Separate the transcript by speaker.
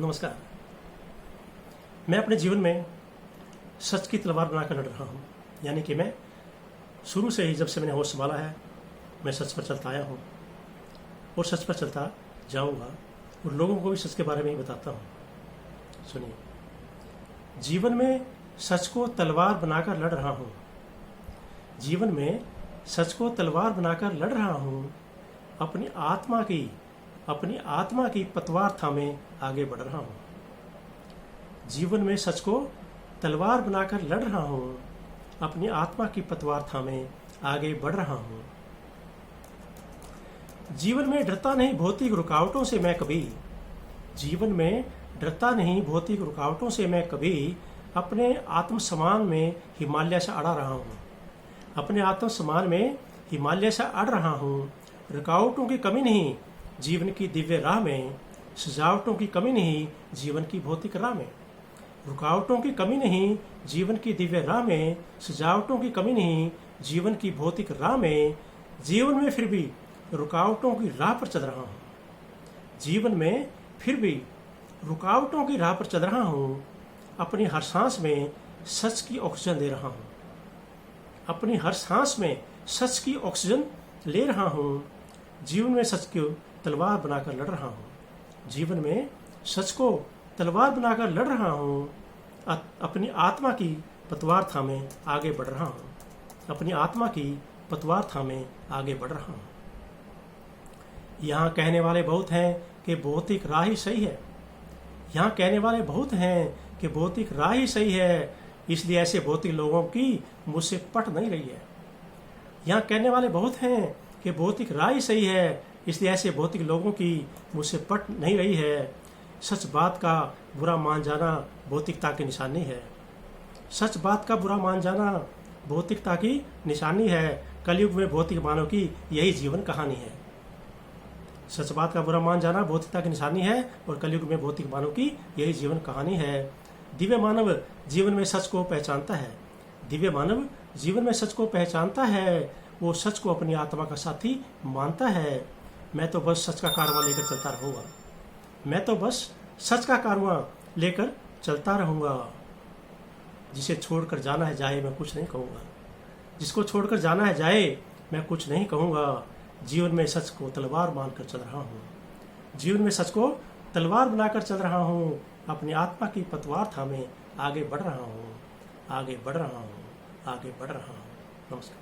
Speaker 1: नमस्कार। मैं अपने जीवन में सच की तलवार बनाकर लड़ रहा हूँ। यानी कि मैं शुरू से ही, जब से मैंने होश संभाला है, मैं सच पर चलता आया हूँ और सच पर चलता जाऊँगा और लोगों को भी सच के बारे में ही बताता हूँ। सुनिए, जीवन में सच को तलवार बनाकर लड़ रहा हूँ। जीवन में सच को तलवार बनाकर लड़ रहा हूँ। अपनी आत्मा की पतवार थामे आगे बढ़ रहा हूँ। जीवन में सच को तलवार बनाकर लड़ रहा हूँ। अपनी आत्मा की पतवार थामे आगे बढ़ रहा हूँ। जीवन में डरता नहीं भौतिक रुकावटों से मैं कभी। जीवन में डरता नहीं भौतिक रुकावटों से मैं कभी। अपने आत्मसम्मान में हिमालय से अड़ा रहा हूँ। अपने आत्मसम्मान में हिमालय से अड़ रहा हूँ। रुकावटों की कमी नहीं जीवन की दिव्य राह में। सजावटों की कमी नहीं जीवन की भौतिक राह में। रुकावटों की कमी नहीं जीवन की दिव्य राह में। सजावटों की कमी नहीं जीवन की भौतिक राह में। जीवन में फिर भी रुकावटों की राह पर चल रहा हूँ। जीवन में फिर भी रुकावटों की राह पर चल रहा हूँ। अपनी हर सांस में सच की ऑक्सीजन दे रहा हूँ। अपनी हर सांस में सच की ऑक्सीजन ले रहा हूँ। जीवन में सच को तलवार बनाकर लड़ रहा हूँ। जीवन में सच को तलवार बनाकर लड़ रहा हूँ। अपनी आत्मा की पतवार थामे आगे बढ़ रहा हूँ। अपनी आत्मा की पतवार थामे आगे बढ़ रहा हूँ। यहाँ कहने वाले बहुत हैं कि भौतिक राह ही सही है। यहाँ कहने वाले बहुत हैं कि भौतिक राह ही सही है, इसलिए ऐसे भौतिक लोगों की मुझसे पट नहीं रही है। यहाँ कहने वाले बहुत हैं कि भौतिक राह ही सही है, इसलिए ऐसे भौतिक लोगों की मुझसे पट नहीं रही है। सच बात का बुरा मान जाना भौतिकता की निशानी है। सच बात का बुरा मान जाना भौतिकता की निशानी है। कलयुग में भौतिक मानव की यही जीवन कहानी है। सच बात का बुरा मान जाना भौतिकता की निशानी है और कलयुग में भौतिक मानव की यही जीवन कहानी है। दिव्य मानव जीवन में सच को पहचानता है। दिव्य मानव जीवन में सच को पहचानता है। वो सच को अपनी आत्मा का साथी मानता है। मैं तो बस सच का कारवां लेकर चलता रहूँगा। मैं तो बस सच का कारवां लेकर चलता रहूँगा। जिसे छोड़कर जाना है जाए, मैं कुछ नहीं कहूँगा। जिसको छोड़कर जाना है जाए, मैं कुछ नहीं कहूँगा। जीवन में सच को तलवार मानकर चल रहा हूँ। जीवन में सच को तलवार बनाकर चल रहा हूँ। अपनी आत्मा की पतवार थामे आगे बढ़ रहा हूँ। आगे बढ़ रहा हूँ। आगे बढ़ रहा हूँ। नमस्कार।